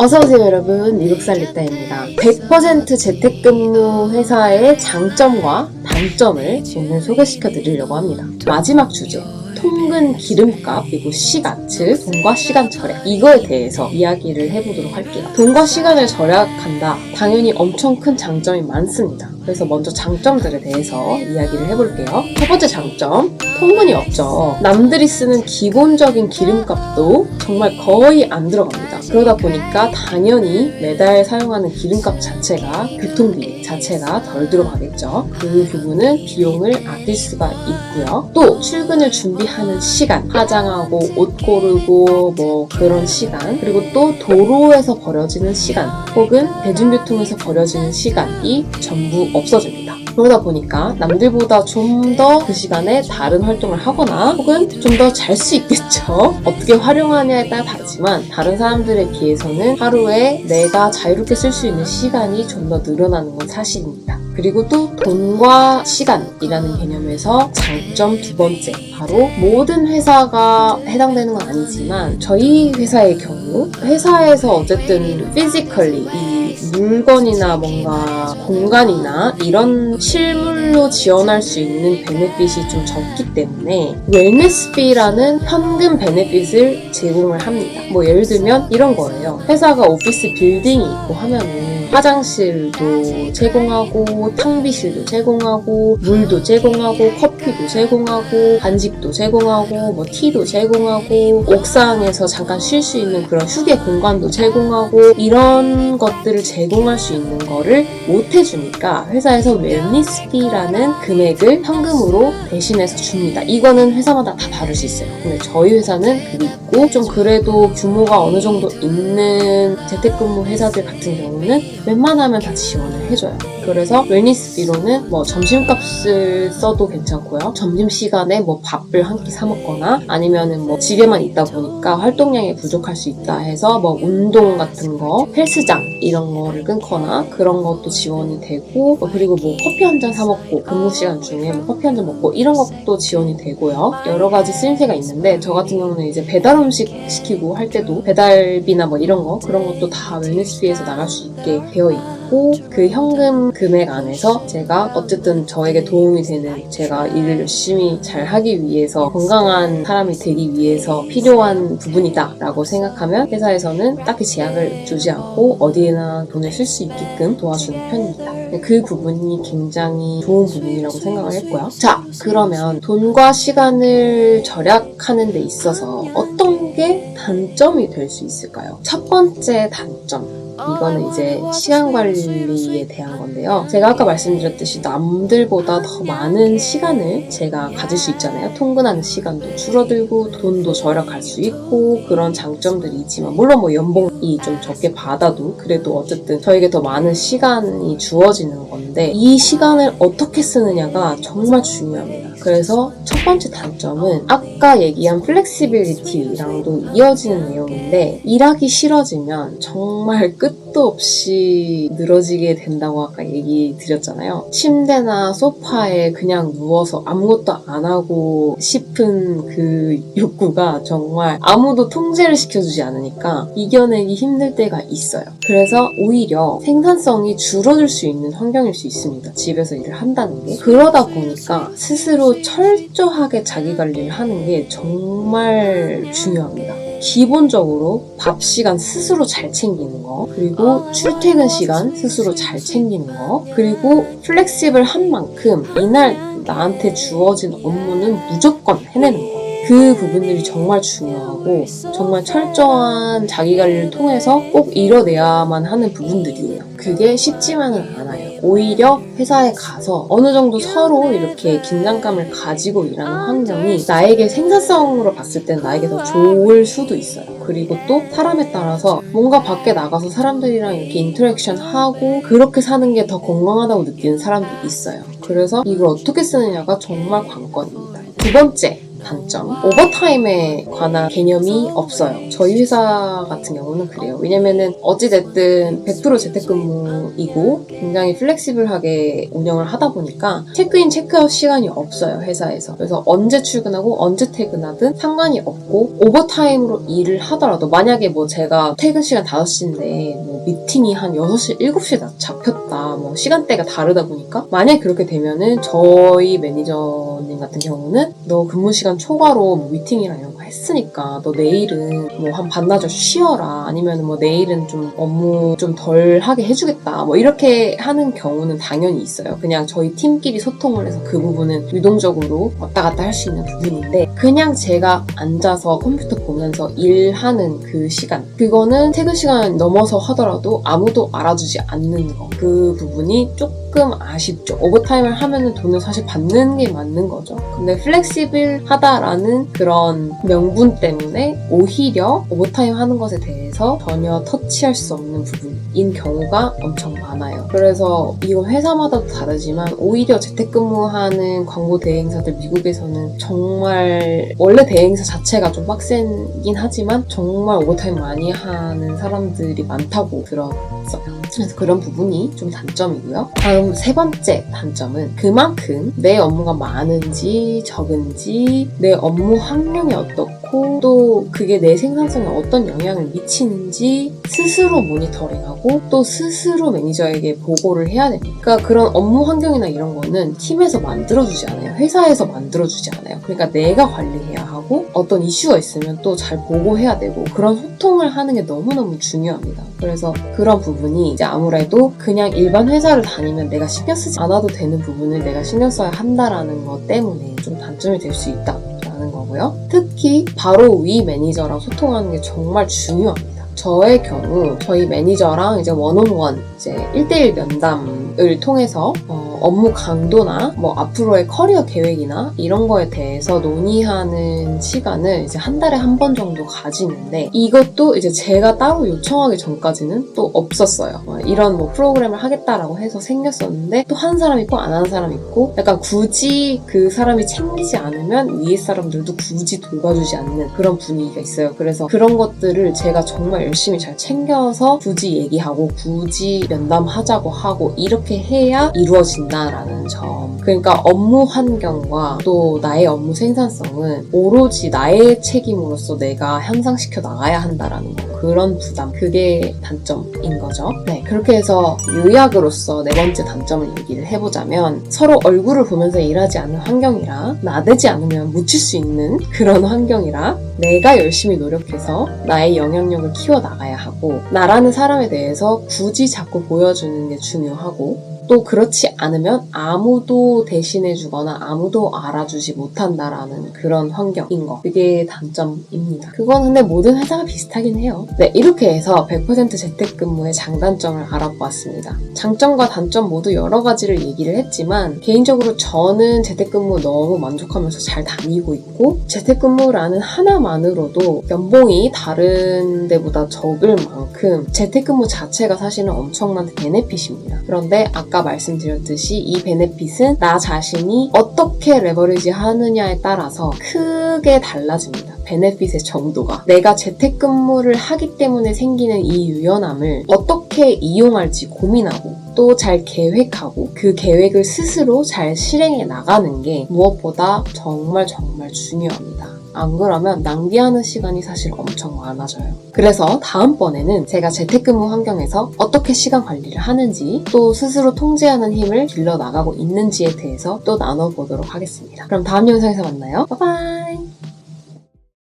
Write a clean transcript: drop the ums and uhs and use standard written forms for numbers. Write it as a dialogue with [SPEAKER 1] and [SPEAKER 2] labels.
[SPEAKER 1] 어서오세요 여러분, 미국살 리따입니다. 100% 재택근무 회사의 장점과 단점을 오늘 소개시켜 드리려고 합니다. 마지막 주제, 통근 기름값 그리고 시간, 즉 돈과 시간 절약, 이거에 대해서 이야기를 해보도록 할게요. 돈과 시간을 절약한다, 당연히 엄청 큰 장점이 많습니다. 그래서 먼저 장점들에 대해서 이야기를 해볼게요. 첫 번째 장점, 통근이 없죠. 남들이 쓰는 기본적인 기름값도 정말 거의 안 들어갑니다. 그러다 보니까 당연히 매달 사용하는 기름값 자체가, 교통비 자체가 덜 들어가겠죠. 그 부분은 비용을 아낄 수가 있고요. 또 출근을 준비하는 시간, 화장하고 옷 고르고 뭐 그런 시간, 그리고 또 도로에서 벌어지는 시간 혹은 대중교통에서 벌어지는 시간이 전부 없어집니다. 그러다 보니까 남들보다 좀 더 그 시간에 다른 활동을 하거나 혹은 좀 더 잘 수 있겠죠. 어떻게 활용하냐에 따라 다르지만 다른 사람들에 비해서는 하루에 내가 자유롭게 쓸 수 있는 시간이 좀 더 늘어나는 건 사실입니다. 그리고 또 돈과 시간이라는 개념에서 장점 두 번째, 바로 모든 회사가 해당되는 건 아니지만 저희 회사의 경우, 회사에서 어쨌든 피지컬리 이 물건이나 뭔가 공간이나 이런 실물로 지원할 수 있는 베네핏이 좀 적기 때문에 웰니스비라는 현금 베네핏을 제공을 합니다. 뭐 예를 들면 이런 거예요. 회사가 오피스 빌딩이 있고 하면은 화장실도 제공하고 탕비실도 제공하고 물도 제공하고 커피도 제공하고 간식도 제공하고 뭐 티도 제공하고 옥상에서 잠깐 쉴 수 있는 그런 휴게 공간도 제공하고 이런 것들을 제공할 수 있는 거를 못 해주니까 회사에서 웰니스비라는 금액을 현금으로 대신해서 줍니다. 이거는 회사마다 다 다를 수 있어요. 근데 저희 회사는 그게 있고 좀 그래도 규모가 어느 정도 있는 재택근무 회사들 같은 경우는 웬만하면 다 지원을 해줘요. 그래서 웰니스비로는 뭐 점심값을 써도 괜찮고요. 점심시간에 뭐 밥을 한 끼 사 먹거나 아니면은 뭐 집에만 있다 보니까 활동량이 부족할 수 있다 해서 뭐 운동 같은 거, 헬스장 이런 거를 끊거나 그런 것도 지원이 되고 그리고 뭐 커피 한 잔 사 먹고 근무 시간 중에 뭐 커피 한 잔 먹고 이런 것도 지원이 되고요. 여러 가지 쓰임새가 있는데 저 같은 경우는 이제 배달 음식 시키고 할 때도 배달비나 뭐 이런 거 그런 것도 다 웰니스비에서 나갈 수 있게 되어 있고 그 현금 금액 안에서 제가 어쨌든 저에게 도움이 되는 제가 일을 열심히 잘 하기 위해서 건강한 사람이 되기 위해서 필요한 부분이다 라고 생각하면 회사에서는 딱히 제약을 주지 않고 어디에나 돈을 쓸 수 있게끔 도와주는 편입니다. 그 부분이 굉장히 좋은 부분이라고 생각을 했고요. 자, 그러면 돈과 시간을 절약하는 데 있어서 어떤 게 단점이 될 수 있을까요? 첫 번째 단점, 이거는 이제 시간 관리에 대한 건데요. 제가 아까 말씀드렸듯이 남들보다 더 많은 시간을 제가 가질 수 있잖아요. 통근하는 시간도 줄어들고 돈도 절약할 수 있고 그런 장점들이 있지만 물론 뭐 연봉이 좀 적게 받아도 그래도 어쨌든 저에게 더 많은 시간이 주어지는 건데 이 시간을 어떻게 쓰느냐가 정말 중요합니다. 그래서 첫 번째 단점은 아까 얘기한 플렉시빌리티랑도 이어지는 내용인데 일하기 싫어지면 정말 끝도 없이 늘어지게 된다고 아까 얘기 드렸잖아요. 침대나 소파에 그냥 누워서 아무것도 안 하고 싶은 그 욕구가 정말 아무도 통제를 시켜주지 않으니까 이겨내기 힘들 때가 있어요. 그래서 오히려 생산성이 줄어들 수 있는 환경일 수 있습니다. 집에서 일을 한다는 게. 그러다 보니까 스스로 철저하게 자기 관리를 하는 게 정말 중요합니다. 기본적으로 밥 시간 스스로 잘 챙기는 거, 그리고 출퇴근 시간 스스로 잘 챙기는 거, 그리고 플렉시블한 만큼 이날 나한테 주어진 업무는 무조건 해내는 거. 그 부분들이 정말 중요하고 정말 철저한 자기 관리를 통해서 꼭 이뤄내야만 하는 부분들이에요. 그게 쉽지만은 않아요. 오히려 회사에 가서 어느 정도 서로 이렇게 긴장감을 가지고 일하는 환경이 나에게 생산성으로 봤을 땐 나에게 더 좋을 수도 있어요. 그리고 또 사람에 따라서 뭔가 밖에 나가서 사람들이랑 이렇게 인터랙션 하고 그렇게 사는 게 더 건강하다고 느끼는 사람도 있어요. 그래서 이걸 어떻게 쓰느냐가 정말 관건입니다. 두 번째, 단점. 오버타임에 관한 개념이 없어요. 저희 회사 같은 경우는 그래요. 왜냐면은 어찌됐든 100% 재택근무이고 굉장히 플렉시블하게 운영을 하다 보니까 체크인, 체크아웃 시간이 없어요, 회사에서. 그래서 언제 출근하고 언제 퇴근하든 상관이 없고 오버타임으로 일을 하더라도 만약에 뭐 제가 퇴근 시간 5시인데 뭐 미팅이 한 6시, 7시에 잡혔다. 뭐 시간대가 다르다 보니까 만약에 그렇게 되면은 저희 매니저님 같은 경우는 너 근무 시간 초과로 뭐 미팅이랑 이런 거 했으니까 너 내일은 뭐 한 반나절 쉬어라. 아니면 뭐 내일은 좀 업무 좀 덜 하게 해주겠다. 뭐 이렇게 하는 경우는 당연히 있어요. 그냥 저희 팀끼리 소통을 해서 그 부분은 유동적으로 왔다 갔다 할 수 있는 부분인데 그냥 제가 앉아서 컴퓨터 보면서 일하는 그 시간 그거는 퇴근 시간 넘어서 하더라도 아무도 알아주지 않는 거 그 부분이 조금 아쉽죠. 오버타임을 하면은 돈을 사실 받는 게 맞는 거죠. 근데 플렉시블하다라는 그런 명분 때문에 오히려 오버타임 하는 것에 대해서 전혀 터치할 수 없는 부분인 경우가 엄청 많아요. 그래서 이건 회사마다 다르지만 오히려 재택근무하는 광고 대행사들 미국에서는 정말 원래 대행사 자체가 좀 빡세긴 하지만 정말 오버타임 많이 하는 사람들이 많다고 들었어요. 그래서 그런 부분이 좀 단점이고요. 다음 세 번째 단점은 그만큼 내 업무가 많은지 적은지 내 업무 환경이 어떻고 또 그게 내 생산성에 어떤 영향을 미치는지 스스로 모니터링하고 또 스스로 매니저에게 보고를 해야 되니까 그런 업무 환경이나 이런 거는 팀에서 만들어주지 않아요. 회사에서 만들어주지 않아요. 그러니까 내가 관리해야 하고 어떤 이슈가 있으면 또 잘 보고해야 되고 그런 소통을 하는 게 너무너무 중요합니다. 그래서 그런 부분이 이제 아무래도 그냥 일반 회사를 다니면 내가 신경 쓰지 않아도 되는 부분을 내가 신경 써야 한다라는 것 때문에 좀 단점이 될 수 있다라는 거고요. 특히 바로 위 매니저랑 소통하는 게 정말 중요합니다. 저의 경우 저희 매니저랑 이제 원온원 이제 1대1 면담을 통해서 업무 강도나 뭐 앞으로의 커리어 계획이나 이런 거에 대해서 논의하는 시간을 이제 한 달에 한 번 정도 가지는데 이것도 이제 제가 따로 요청하기 전까지는 또 없었어요. 이런 뭐 프로그램을 하겠다라고 해서 생겼었는데 또 하는 사람 있고 안 하는 사람 있고 약간 굳이 그 사람이 챙기지 않으면 위에 사람들도 굳이 돌봐주지 않는 그런 분위기가 있어요. 그래서 그런 것들을 제가 정말 열심히 잘 챙겨서 굳이 얘기하고 굳이 면담하자고 하고 이렇게 해야 이루어진다라는 점. 그러니까 업무 환경과 또 나의 업무 생산성은 오로지 나의 책임으로서 내가 향상시켜 나가야 한다라는 거. 그런 부담. 그게 단점인 거죠. 네, 그렇게 해서 요약으로서 네 번째 단점을 얘기를 해보자면 서로 얼굴을 보면서 일하지 않는 환경이라 나대지 않으면 묻힐 수 있는 그런 환경이라 내가 열심히 노력해서 나의 영향력을 키워나가야 하고 나라는 사람에 대해서 굳이 자꾸 보여주는 게 중요하고 또 그렇지 않으면 아무도 대신해주거나 아무도 알아주지 못한다라는 그런 환경인 거. 그게 단점입니다. 그건 근데 모든 회사가 비슷하긴 해요. 네, 이렇게 해서 100% 재택근무의 장단점을 알아보았습니다. 장점과 단점 모두 여러 가지를 얘기를 했지만 개인적으로 저는 재택근무 너무 만족하면서 잘 다니고 있고 재택근무라는 하나만으로도 연봉이 다른 데보다 적을 만큼 재택근무 자체가 사실은 엄청난 베네핏입니다. 그런데 아까 말씀드렸듯이 이 베네핏은 나 자신이 어떻게 레버리지 하느냐에 따라서 크게 달라집니다. 베네핏의 정도가. 내가 재택근무를 하기 때문에 생기는 이 유연함을 어떻게 이용할지 고민하고 또 잘 계획하고 그 계획을 스스로 잘 실행해 나가는 게 무엇보다 정말 중요합니다. 안 그러면 낭비하는 시간이 사실 엄청 많아져요. 그래서 다음번에는 제가 재택근무 환경에서 어떻게 시간 관리를 하는지 또 스스로 통제하는 힘을 길러 나가고 있는지에 대해서 또 나눠보도록 하겠습니다. 그럼 다음 영상에서 만나요. 빠이빠이.